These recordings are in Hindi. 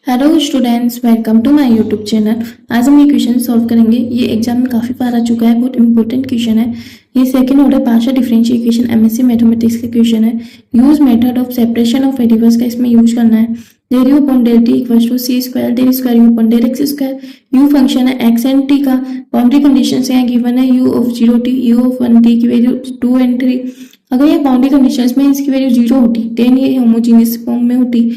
Hello students, welcome to my YouTube channel. आज हम ये क्वेश्चन सॉल्व करेंगे। ये एग्जाम में काफ़ी बार आ चुका है, बहुत इंपॉर्टेंट क्वेश्चन है। ये second order partial differential equation MSc mathematics का क्वेश्चन है। Use method of separation of variables का इसमें यूज करना है। Del u upon del t equals to c square del square u upon del x square. U function है एक्स एंड टी का। बाउंड्री कंडीशन यहाँ गिवन है u of 0 t, u of 1 t की वैल्यू 2 एंड 3। अगर ये बाउंड्री कंडीशंस में इसकी वैल्यू 0 होती, देन ये होमोजीनियस फॉर्म में होती।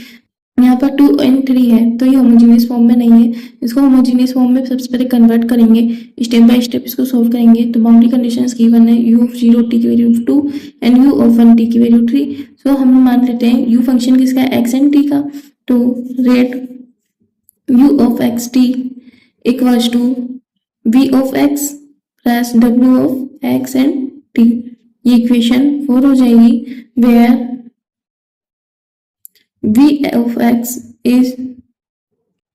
यहाँ पर 2 एंड 3 है तो ये होमोजीनियस फॉर्म में नहीं है। इसको होमोजीनियस फॉर्म में सबसे पहले कन्वर्ट करेंगे, स्टेप बाय स्टेप इसको सॉल्व करेंगे। तो बाउंड्री कंडीशंस गिवन है यू ऑफ 0 टी की value 2 and you of 1 t की वैल्यू 3। सो हम मान लेते हैं यू फंक्शन किसका है, एक्स एंड टी का। तो let u of x t equals to v of x plus डब्ल्यू ऑफ एक्स एंड टी। ये इक्वेशन 4 हो जाएगी, where v of x is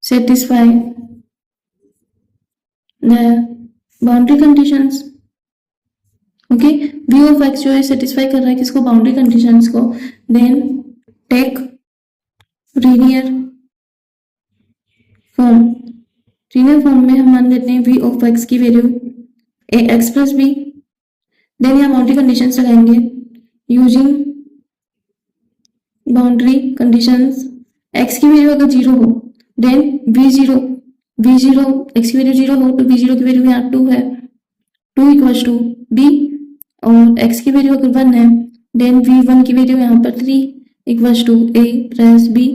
satisfy the boundary conditions। Okay, v of x जो है सेटिस्फाई कर रहा है किसको, बाउंड्री कंडीशंस को। Then take linear form. Linear form में हम मान लेते हैं v of x की value ax plus b। Then यहाँ बाउंड्री कंडीशंस लगाएंगे यूजिंग बाउंड्री कंडीशंस। x की वैल्यू अगर 0 हो देन v0 x की वैल्यू 0 हो तो v0 की वैल्यू यहाँ 2 है, 2 इक्वल्स टू b। और x की वैल्यू अगर 1 है देन v1 की वैल्यू यहाँ पर 3 equals to a plus b।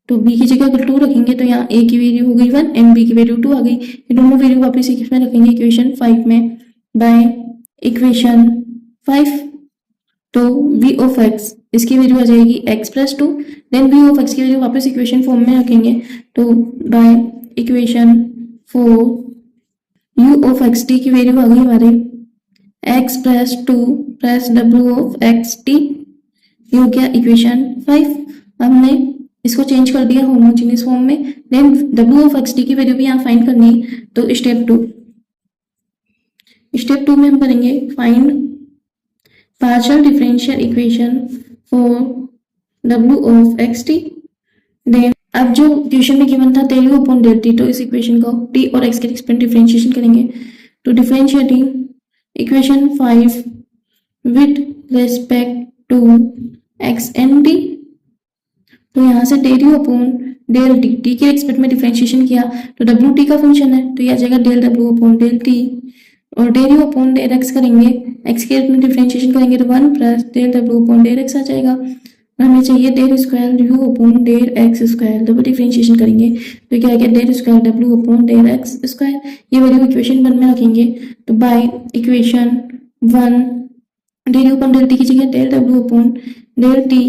तो b की जगह अगर 2 रखेंगे तो यहाँ a की वैल्यू हो गई 1 एंड b की वैल्यू 2 आ गई। ये दोनों वैल्यू वापस इसमें रखेंगे इक्वेशन 5 में बाय इक्वेशन 5। तो v ऑफ x इसकी वैल्यू आ जाएगी x plus 2। Then v of x की वैल्यू वापस इक्वेशन फॉर्म में रखेंगे तो by equation 4 u of x t की वैल्यू आ गई हमारे x plus 2 plus w of x t। ये हो गया इक्वेशन 5। हमने इसको चेंज कर दिया होमोजेनियस फॉर्म में। Then w of x t की वैल्यू भी यहाँ फाइंड करनी है। तो स्टेप 2 में हम करेंगे find partial differential equation for w of xt। देन अब जो क्वेश्चन में गिवन था del u upon del t, तो इस इक्वेशन को t और x के रिस्पेक्ट डिफरेंशिएशन करेंगे। तो differentiating equation 5 with respect to x and t। तो यहाँ से del u upon del t, t के रिस्पेक्ट में डिफरेंशिएशन किया तो w t का फंक्शन है तो यह आ जाएगा del w upon del t। और del u upon del x करेंगे, x के में डिफरेंशिएशन करेंगे तो 1 plus del w upon del x आ जाएगा। और हमें चाहिए del square u upon del x square, double differentiation करेंगे तो क्या आ गया del square w upon del x square. ये वैल्यू इक्वेशन 1 में रखेंगे तो by equation 1 del u upon del t की जगह del w upon del t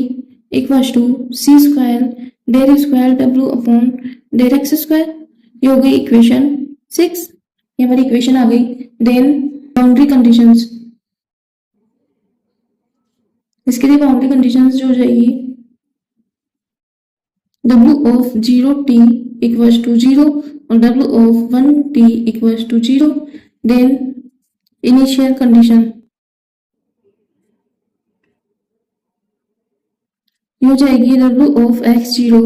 equals to c square del square w upon del x square. ये हो गई इक्वेशन 6। ये हमारी इक्वेशन आ गई। देन बाउंड्री कंडीशंस, इसके लिए बाउंड्री कंडीशंस जो हो जाएगी w of 0 t equals to 0 और w of 1 t equals to 0। Then initial condition ये हो जाएगी w of x0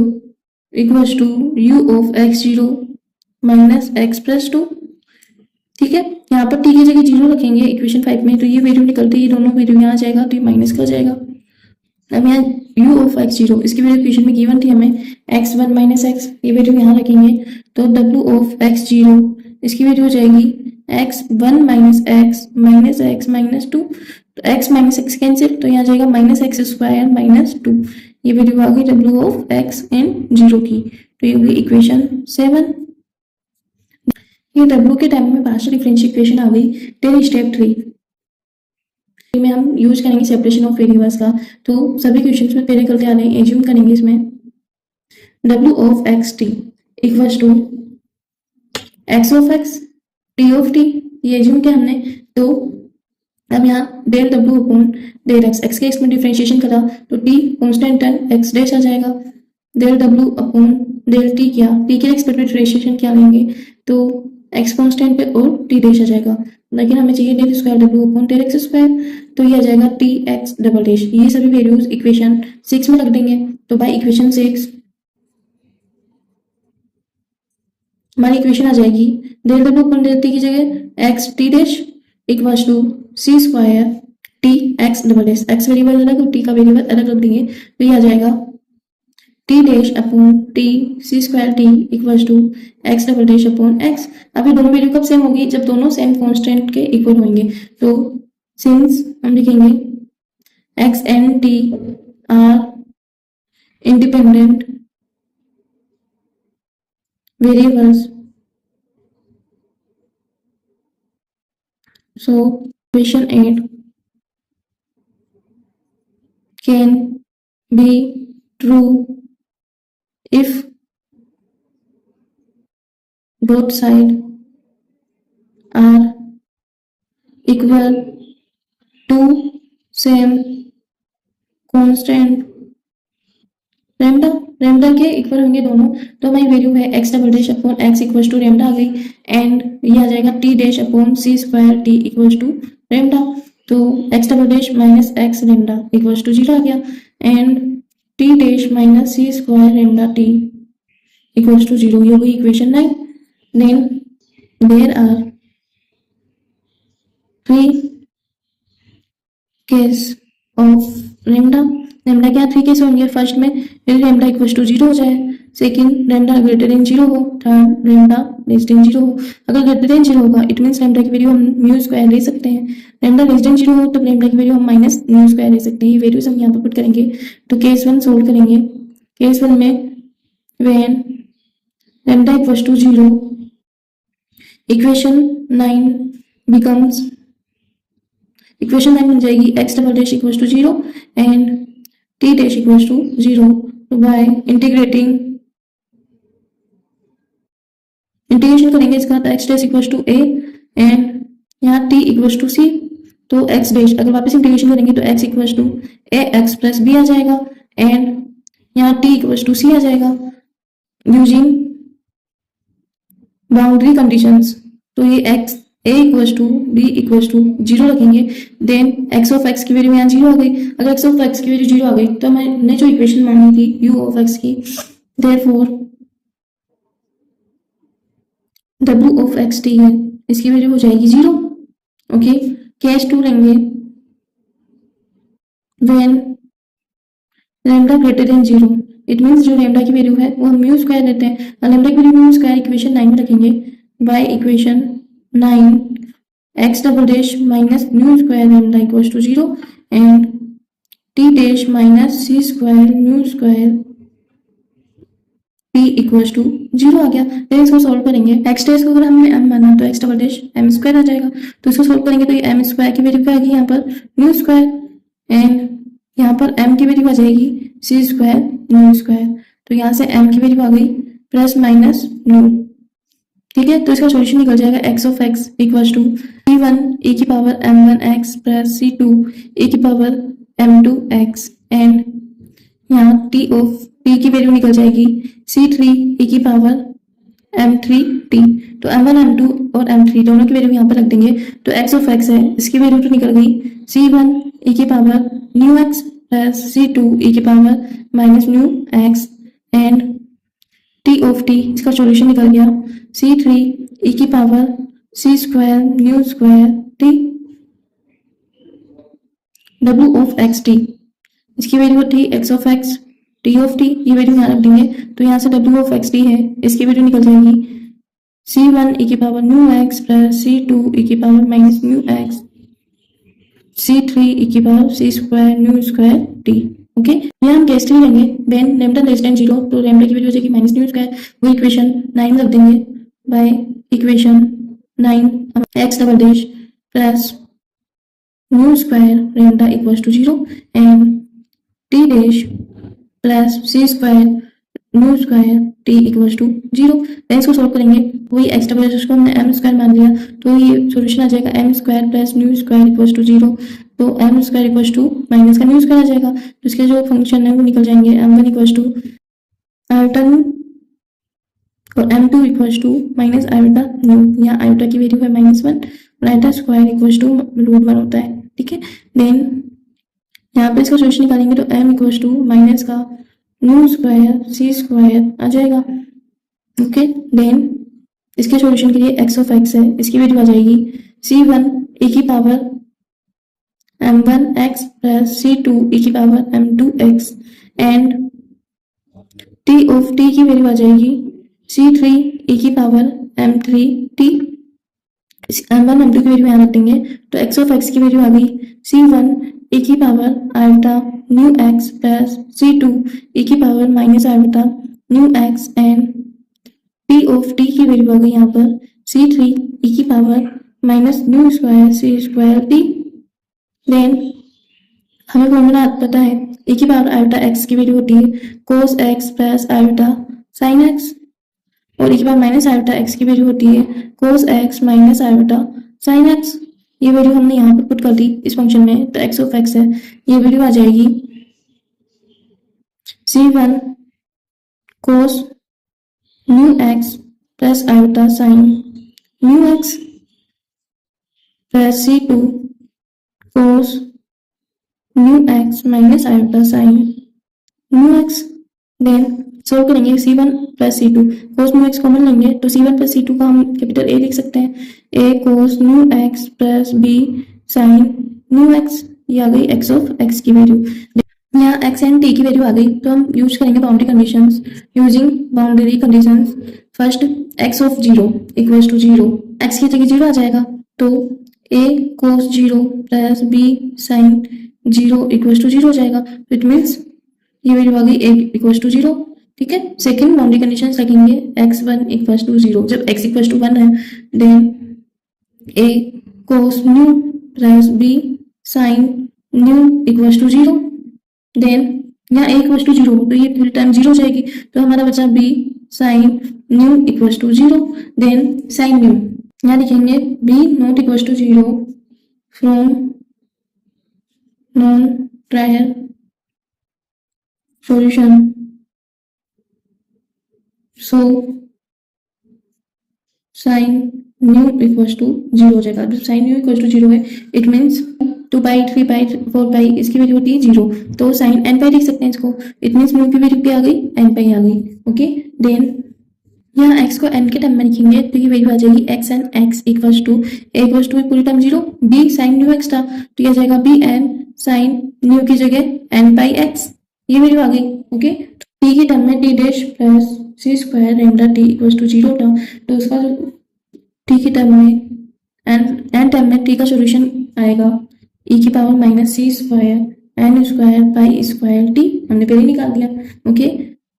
equals to u of x0 minus x plus 2। ठीक है, यहाँ पर t की जगह 0 रखेंगे इक्वेशन 5 में तो ये वैल्यू निकलते ही दोनों वैल्यू यहाँ आ जाएगा तो ये माइनस का जाएगा। अब यहाँ u ऑफ x0 इसकी वैल्यू इक्वेशन में गिवन थी हमें x1 माइनस x, ये वैल्यू यहाँ रखेंगे तो w ऑफ x0 इसकी वैल्यू हो जाएगी x1 माइनस x माइनस 2। तो x माइनस x कैंसिल तो यहाँ जाएगा माइनस x स्क्वायर माइनस 2। ये वैल्यू आ गई w ऑफ x एंड 0 की। तो ये होगी इक्वेशन 7। ये w के टाइम में पार्शियल डिफरेंशियल इक्वेशन आ गई। टेन स्टेप 3 में हम यूज करेंगे सेपरेशन ऑफ वेरिएबल्स का। तो सभी क्वेश्चंस में पहले करते आ रहे हैं, एज्यूम करेंगे इसमें w of x t equals to x of x t of t। ये एज्यूम किया हमने। तो अब यहाँ del w upon del x के इसमें डिफरेंशिएशन करा तो t constant term x dash आ जाएगा। Del w upon del t किया, t के रिस्पेक्ट में डिफरेंशिएशन क्या लेंगे तो x कांस्टेंट पे और t डैश आ जाएगा। लेकिन हमें चाहिए del square w upon del x square तो ये आ जाएगा टी एक्स डबल डैश। ये सभी वैल्यूज इक्वेशन 6 में रख देंगे। तो बाय इक्वेशन 6 हमारी इक्वेशन आ जाएगी डेल डब्ल्यू अपन टी की जगह x t dash equals to c square t x double dash, x variable अलग और टी का वेरिएबल अलग रख देंगे तो ये आ जाएगा t dash upon t c square t equals to x double dash upon x. अब ये दोनों वैल्यू कब सेम होगी, जब दोनों सेम कांस्टेंट के इक्वल होंगे। तो सिंस हम लिखेंगे x and T R independent variables, so equation 8 can be true if both sides are equal to same constant lambda. Lambda के इक्वल होंगे दोनों, तो हमारी वैल्यू है x double dash upon x equal to lambda आ गई, एंड ये आ जाएगा t dash upon c square t equal to lambda. तो x double dash minus x lambda equal to 0 आ गया, and t dash minus c square lambda t equal to 0। ये हो गई equation 9। Then there are 3 case of lambda. Lambda क्या 3 केस होंगे, फर्स्ट में यदि लैम्डा इक्वल टू 0 हो जाए, सेकंड लैम्डा ग्रेटर देन 0 हो, थर्ड लैम्डा लेस देन 0 हो। अगर ग्रेटर देन 0 होगा इट मींस लैम्डा की वैल्यू हम म्यू स्क्वायर ले सकते हैं, लैम्डा लेस देन 0 हो तो लैम्डा की वैल्यू हम माइनस म्यू स्क्वायर ले सकते हैं। ये वैल्यूज हम यहाँ पर पुट करेंगे। तो केस 1 सोल्व करेंगे। केस 1 में when lambda equal to 0 equation 9 becomes, equation 9 बन जाएगी x double dash equal to 0 and t dash equal to 0 by integration करेंगे इसका, तो x dash equal to a and यहाँ टी इक्वल टू सी, तो एक्स डैश अगर वापस इंटीग्रेशन करेंगे तो x equal to a x plus b आ जाएगा, एंड यहाँ टी इक्वल टू सी आ जाएगा यूजिंग बाउंड्री कंडीशंस। तो ये x a equal to b equal to 0 रखेंगे, देन एक्स ऑफ एक्स की वैल्यू यहाँ 0 आ गई। अगर एक्स ऑफ एक्स की वैल्यू 0 आ गई तो मैंने जो इक्वेशन मांगी थी यू ऑफ एक्स की, देयरफॉर डब्ल्यू ऑफ एक्स टी है, इसकी वैल्यू हो जाएगी 0। ओके, केस 2 लेंगे when lambda greater than 0, it means जो लैम्डा की वैल्यू है वो हम म्यू स्क्वायर लेते हैं, लैम्डा की वैल्यू म्यू स्क्वायर इक्वेशन 9 में रखेंगे by equation 9 x double dash minus mu square lambda equal to 0 and t dash minus c square mu square t equal to 0 आ गया। फिर इसको सॉल्व करेंगे, एक्स डैश को अगर हमने m माना तो x double dash m square आ जाएगा, तो इसको सॉल्व करेंगे तो ये एम स्क्वायर की वैल्यू क्या आएगी यहाँ पर म्यू स्क्वायर, एंड यहाँ पर m की वैल्यू आ जाएगी सी स्क्वायर म्यू स्क्वायर, तो यहाँ से m की वैल्यू आ गई प्लस माइनस म्यू। ठीक है, तो इसका सॉल्यूशन निकल जाएगा x of x equal to c1 e की power m1 x plus c2 e की पावर m2 x, एंड यहाँ t ऑफ t की वैल्यू निकल जाएगी c3 e की पावर m3 t। तो m1 m2 और m3 दोनों की वैल्यू यहाँ पर रख देंगे, तो x ऑफ x है, इसकी वैल्यू तो निकल गई c1 e की power new x plus c2 e की power minus new x, and t of t इसका सॉल्यूशन निकल गया c3 e की power c square nu square t। w of x T, इसकी वैल्यू थी x of x t of t, ये वैल्यू यहाँ रख देंगे, तो यहाँ से w ऑफ एक्स टी है, इसकी वैल्यू निकल जाएगी c1 e की power new x plus c2 e की power minus new x, c3 e की power c square nu square t। Okay, यहाँ हम केस 3 लेंगे व्हेन लैम्डा लेस देन 0, तो लैम्डा की वैल्यू हो जाएगी माइनस न्यू स्क्वायर, वो इक्वेशन 9 रख देंगे by equation 9 x double dash plus nu square lambda equal to 0 and t dash plus c square nu square t equal to 0। इसको सॉल्व करेंगे, वही एक्स डबल डैश को हमने एम स्क्वायर मान लिया, तो ये सॉल्यूशन आ जाएगा m square plus nu square equal to 0, तो m square equal to minus का न्यू स्क्वायर आ जाएगा, तो इसके जो फंक्शन है वो निकल जाएंगे m1 equal to iota nu और m2 equal to minus iota nu. यहाँ आयोटा की वैल्यू है -1 और आयोटा स्क्वायर इक्वल टू √1 होता है। ठीक है, देन यहाँ पे इसका सॉल्यूशन निकालेंगे तो m इक्वल टू माइनस का न्यू स्क्वायर सी स्क्वायर आ जाएगा। ओके, देन इसके सॉल्यूशन के लिए x ऑफ x है, इसकी वैल्यू आ जाएगी c1 e की power m1x plus c2 e की power m2x and t of t की वैल्यू आ जाएगी c3 e की पावर m3t। m1 m2 की वैल्यू यहाँ रख देंगे तो x ऑफ x की वैल्यू आ गई c1 e की power iota nu x plus c2 e की power minus iota nu x and p of t की वैल्यू आ गई यहाँ पर c3 e की power minus nu square c square t। Then हमें फॉर्मूला पता है e की पावर आयोटा x की वैल्यू होती है cos x plus iota sin x और e की पावर माइनस आयोटा x की वैल्यू होती है cos x minus iota sin x। ये वैल्यू हमने यहाँ पर पुट कर दी इस फंक्शन में तो x ऑफ x है, ये वैल्यू आ जाएगी c1 cos nu x plus iota sin nu x plus c2 cos nu x minus iota sin nu x। Then solve करेंगे c1 plus c2 cos nu x common लेंगे तो c1 प्लस c2 का हम कैपिटल A लिख सकते हैं a cos nu x plus b sin nu x। ये आ गई x ऑफ x की वैल्यू। यहाँ x एंड t की वैल्यू आ गई तो हम यूज करेंगे boundary conditions. Using boundary conditions first x of 0 equals to 0, x की जगह 0 आ जाएगा तो a cos 0 plus b sin 0 equals to 0 हो जाएगा। इट मीन्स ये वैल्यू आ गई a इक्वल्स टू 0। ठीक है, सेकंड बाउंड्री कंडीशंस लगेंगे x1 इक्वल्स टू 0, जब x इक्वल्स टू 1 है then a cos nu plus b sin nu equals to 0। Then यहाँ a इक्वल्स टू 0 तो ये पूरी टाइम 0 हो जाएगी तो हमारा बचा b sin nu equals to 0। Then sin nu यहाँ लिखेंगे b not equals to 0 from non trial solution so sin nu equals to 0 हो जाएगा। जब sin न्यू इक्वल्स टू 0 है इट मीन्स 2 पाई 3 पाई 4 पाई इसकी वैल्यू होती है 0 तो sin n पाई लिख सकते हैं इसको। इट मीन्स न्यू की वैल्यू क्या आ गई n पाई आ गई। ओके, देन यहाँ x को n के टर्म में लिखेंगे तो ये वैल्यू आ जाएगी x n x equals to a equals to पूरी time 0 b sin nu x था तो ये आ जाएगा b n sin न्यू की जगह n पाई x, ये वैल्यू आ गई। ओके, t की टर्म में t dash plus c square lambda t equals to 0 था तो उसका t की टर्म में n टर्म में t का सॉल्यूशन आएगा e की power minus c square n square pi square t, हमने पहले निकाल दिया। ओके,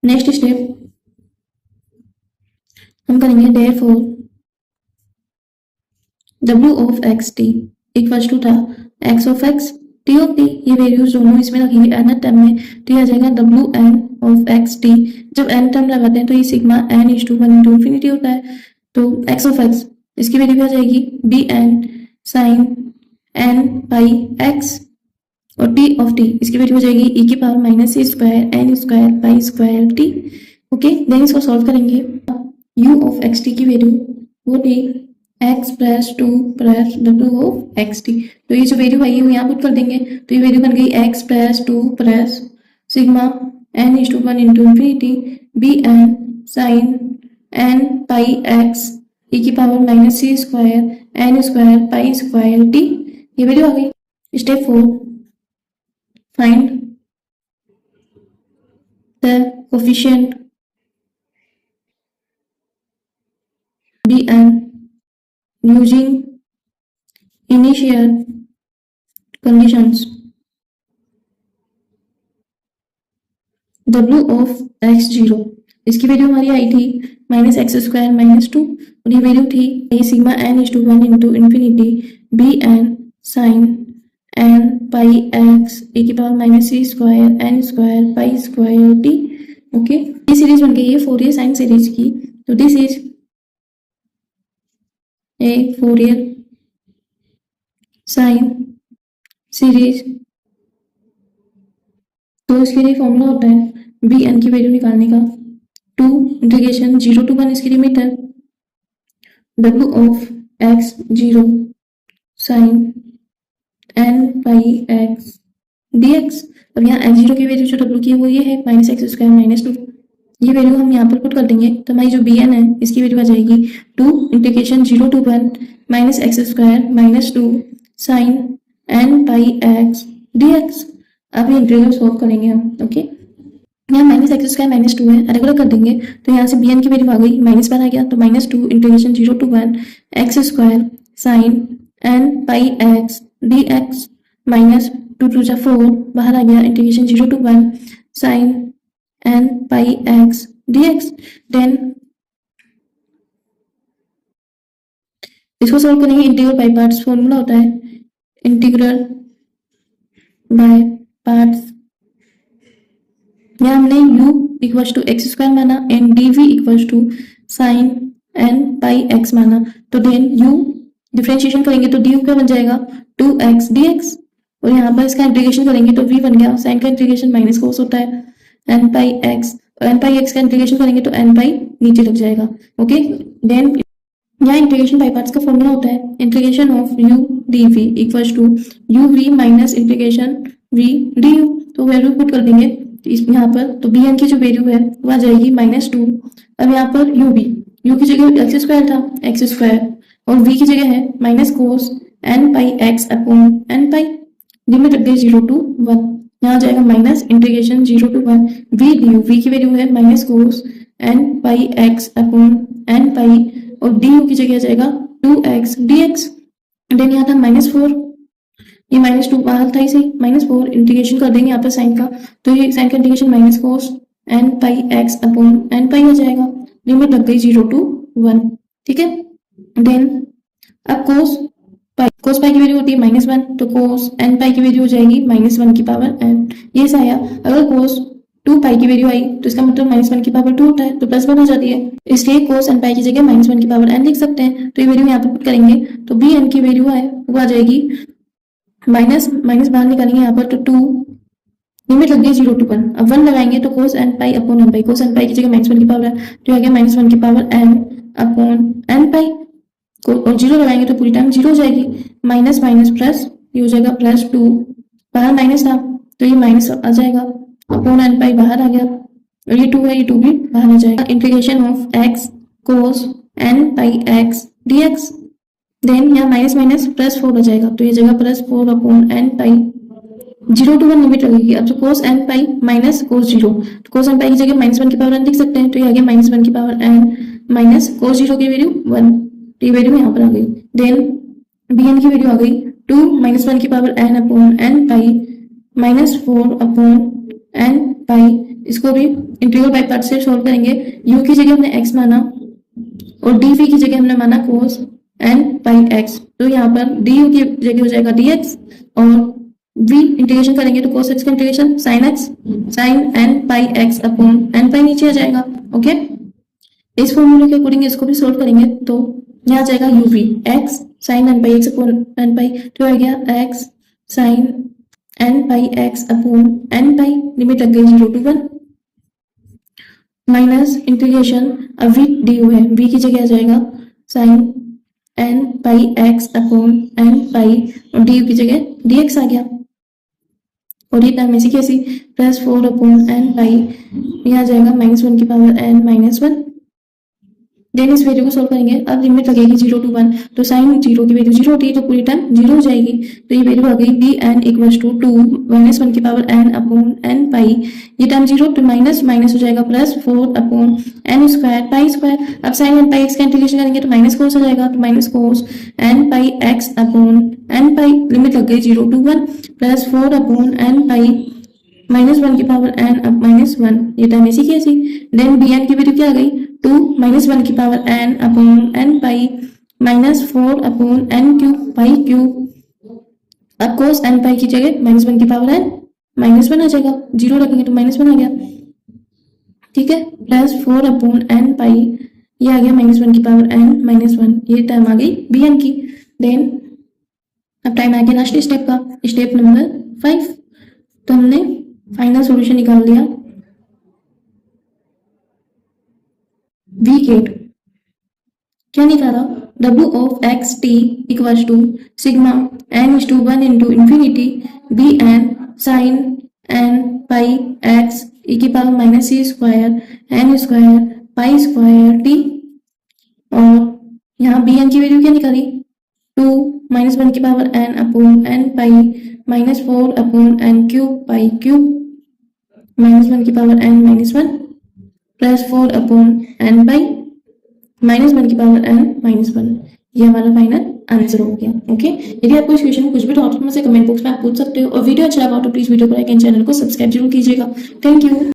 नेक्स्ट स्टेप हम करेंगे therefore w of x t equals to था x of x t of t, ये वैल्यूज दोनों इसमें रखेंगे n टर्म में तो ये आ जाएगा w n of x t। जब n टर्म लगाते हैं तो ये sigma n is to 1 into infinity होता है तो x ऑफ x इसकी वैल्यू आ जाएगी b n sin n pi x और t ऑफ t इसकी वैल्यू हो जाएगी e की power minus c square n square pi square t। Okay, then इसको सॉल्व करेंगे u ऑफ x t की वैल्यू वो थी x plus 2 plus w of x t तो ये जो वैल्यू आई है वो यहाँ पुट कर देंगे तो ये वैल्यू बन गई x plus 2 plus sigma n is to 1 into infinity b n sin n pi x e की power minus c square n square pi square t, ये वैल्यू आ गई। Step 4 find the coefficient bn using initial conditions w of x0 इसकी वैल्यू हमारी आई थी माइनस एक्स स्क्वायर माइनस 2 और ये वैल्यू थी ये sigma n is to 1 into infinity b n sine n pi x e की power minus c square n square pi square t। Okay, ये सीरीज बन गई है फोरियर साइन सीरीज की तो this is a Fourier sine series. तो इसके लिए फॉर्मूला होता है बी एन की वैल्यू निकालने का 2 इंटीग्रेशन 0 टू 1 इसकी लिमिट है w of x0 sine n pi x dx। अब यहाँ x0 की वैल्यू जो w की है वो ये है माइनस एक्स स्क्वायर माइनस 2 ये वैल्यू हम यहाँ पर पुट कर देंगे तो हमारी जो bn है इसकी वैल्यू आ जाएगी 2 integration 0 to 1 minus x square minus 2 sine n pi x dx। अब ये इंटीग्रल सॉल्व करेंगे हम। ओके, यहाँ माइनस एक्स स्क्वायर माइनस 2 है, अलग अलग कर देंगे तो यहाँ से bn की वैल्यू आ गई माइनस पर आ गया तो minus 2 integration 0 to 1 x square sine n pi x dx minus 2 to जा 4 बाहर आ गया integration 0 to 1 sine n pi x dx। Then इसको सॉल्व करेंगे इंटीग्रल बाय पार्ट्स। फॉर्मूला होता है इंटीग्रल बाय पार्ट्स। यहाँ हमने u equal to x square माना and dv equal to sine n pi x माना तो देन u डिफरेंशिएशन करेंगे तो du क्या बन जाएगा 2x dx और यहाँ पर इसका इंटीग्रेशन करेंगे तो v बन गया। साइन का इंटीग्रेशन माइनस कोस होता है n पाई x और n पाई x का इंटीग्रेशन करेंगे तो n पाई नीचे लग जाएगा। ओके, देन यहाँ इंटीग्रेशन बाय पार्ट्स का फॉर्मूला होता है integration of u dv equal to uv minus integration v du। तो वैल्यू पुट कर देंगे यहाँ पर तो bn की जो वैल्यू है वो आ जाएगी -2। अब यहाँ पर u की जगह एक्स स्क्वायर था एक्स स्क्वायर और v की जगह है minus cos n pi x upon n पाई लिमिट रख दी 0 to 1। यहाँ जाएगा minus integration 0 to 1 v du। v की वैल्यू है minus cos n pi x upon n पाई और du की जगह जाएगा 2x dx। देन यहाँ था -4, ये -2 बाहर था इसे -4 इंटीग्रेशन कर देंगे यहाँ पर साइन का तो ये साइन का integration minus cos n pi x upon n पाई हो जाएगा। लिमिट लग गई 0 to 1। ठीक है, देन अब कोस पाई की वैल्यू होती है -1 तो कोस n पाई की वैल्यू हो जाएगी -1 की पावर n। ये ऐसा आया। अगर कोस 2 पाई की वैल्यू आई तो इसका मतलब -1 की पावर 2 होता है तो प्लस 1 हो जाती है, इसलिए कोस n पाई की जगह -1 की पावर n लिख सकते हैं। तो ये वैल्यू यहाँ पे पुट करेंगे तो bn की वैल्यू है वो आ जाएगी माइनस बाहर निकालेंगे यहाँ पर तो 2 लिमिट लग गई 0 to 1। अब 1 लगाएंगे तो कोस n पाई अपॉन n पाई, कोस n पाई की जगह -1 की पावर है तो आ गया -1 की पावर n अपॉन n पाई और 0 लगाएंगे तो पूरी टाइम 0 हो जाएगी। माइनस माइनस प्लस ये हो जाएगा +2, बाहर माइनस था तो ये माइनस आ जाएगा अपॉन n पाई बाहर आ गया और ये 2 है, ये 2 भी बाहर आ जाएगा। Integration of x cos n pi x dx। Then यहाँ माइनस माइनस +4 हो जाएगा तो ये जगह +4 upon n pi 0 to 1 limit लगेगी। अब जो कोस n पाई माइनस कोस 0 तो कोस n पाई की जगह -1 की पावर n लिख सकते हैं तो ये आ गया -1 की पावर n माइनस कोस 0 की वैल्यू 1 तो ये वैल्यू यहाँ पर आ गई। देन bn की वैल्यू आ गई 2 -1 की पावर n अपॉन n पाई -4 अपॉन n पाई। इसको भी इंटीग्रल बाय पार्ट्स से सॉल्व करेंगे। u की जगह हमने x माना और dv की जगह हमने माना कोस n पाई x तो यहाँ पर du की जगह हो जाएगा dx और v इंटीग्रेशन करेंगे तो cos x का integration sin n pi x upon n pi नीचे आ जाएगा। ओके, इस फॉर्मूले के अकॉर्डिंग इसको भी सॉल्व करेंगे तो यहाँ आ जाएगा uv x sin n pi x upon n पाई तो आ गया x sin n pi x upon n पाई लिमिट लग गई 0 to 1 माइनस इंटीग्रेशन अब v du है v की जगह आ जाएगा sin n pi x upon n पाई और du की जगह dx आ गया और ये टर्म ऐसी कैसी +4 अपॉन n पाई यहाँ आ जाएगा -1 की पावर n -1। देन इस वैल्यू को सॉल्व करेंगे। अब लिमिट लगेगी 0 to 1 तो साइन 0 की वैल्यू 0 होती है तो पूरी टाइम 0 हो जाएगी तो ये वैल्यू आ गई bn इक्वल टू 2 -1 की पावर n अपॉन n पाई। ये टर्म 0 तो माइनस हो जाएगा +4 upon n square pi square. अब साइन n पाई x का इंटीग्रेशन करेंगे तो माइनस कोस हो जाएगा तो minus cos n pi x upon n पाई लिमिट लग गई 0 to 1 +4 अपॉन n पाई -1 की पावर n अब -1। ये टर्म ऐसी कैसी। देन bn की वैल्यू क्या आ गई 2 -1 की पावर n अपॉन n पाई -4 upon n cube pi cube. अब कोस n पाई की जगह -1 की पावर n -1 आ जाएगा, 0 रखेंगे तो -1 आ गया। ठीक है, +4 अपॉन n पाई ये आ गया -1 की पावर n -1। ये टर्म आ गई bn की। देन अब टाइम आ गया लास्ट स्टेप का, स्टेप नंबर 5। तो हमने फाइनल सॉल्यूशन निकाल लिया। वी गेट क्या निकाला w of x t equal to sigma n is to 1 into infinity bn sine n pi x e की power minus c square n square pi square t, और यहाँ बी एन की वैल्यू क्या निकाली 2 माइनस 1 की power n upon n pi minus 4 upon n cube pi cube minus 1 की power n minus 1 plus 4 upon n pi minus 1 की पावर एन माइनस 1। ये हमारा फाइनल आंसर हो गया। ओके, यदि आपको इस क्वेश्चन में कुछ भी डाउट मुझसे कमेंट बॉक्स में आप पूछ सकते हो, और वीडियो अच्छा लगा तो प्लीज वीडियो को लाइक एंड चैनल को सब्सक्राइब जरूर कीजिएगा। Thank you.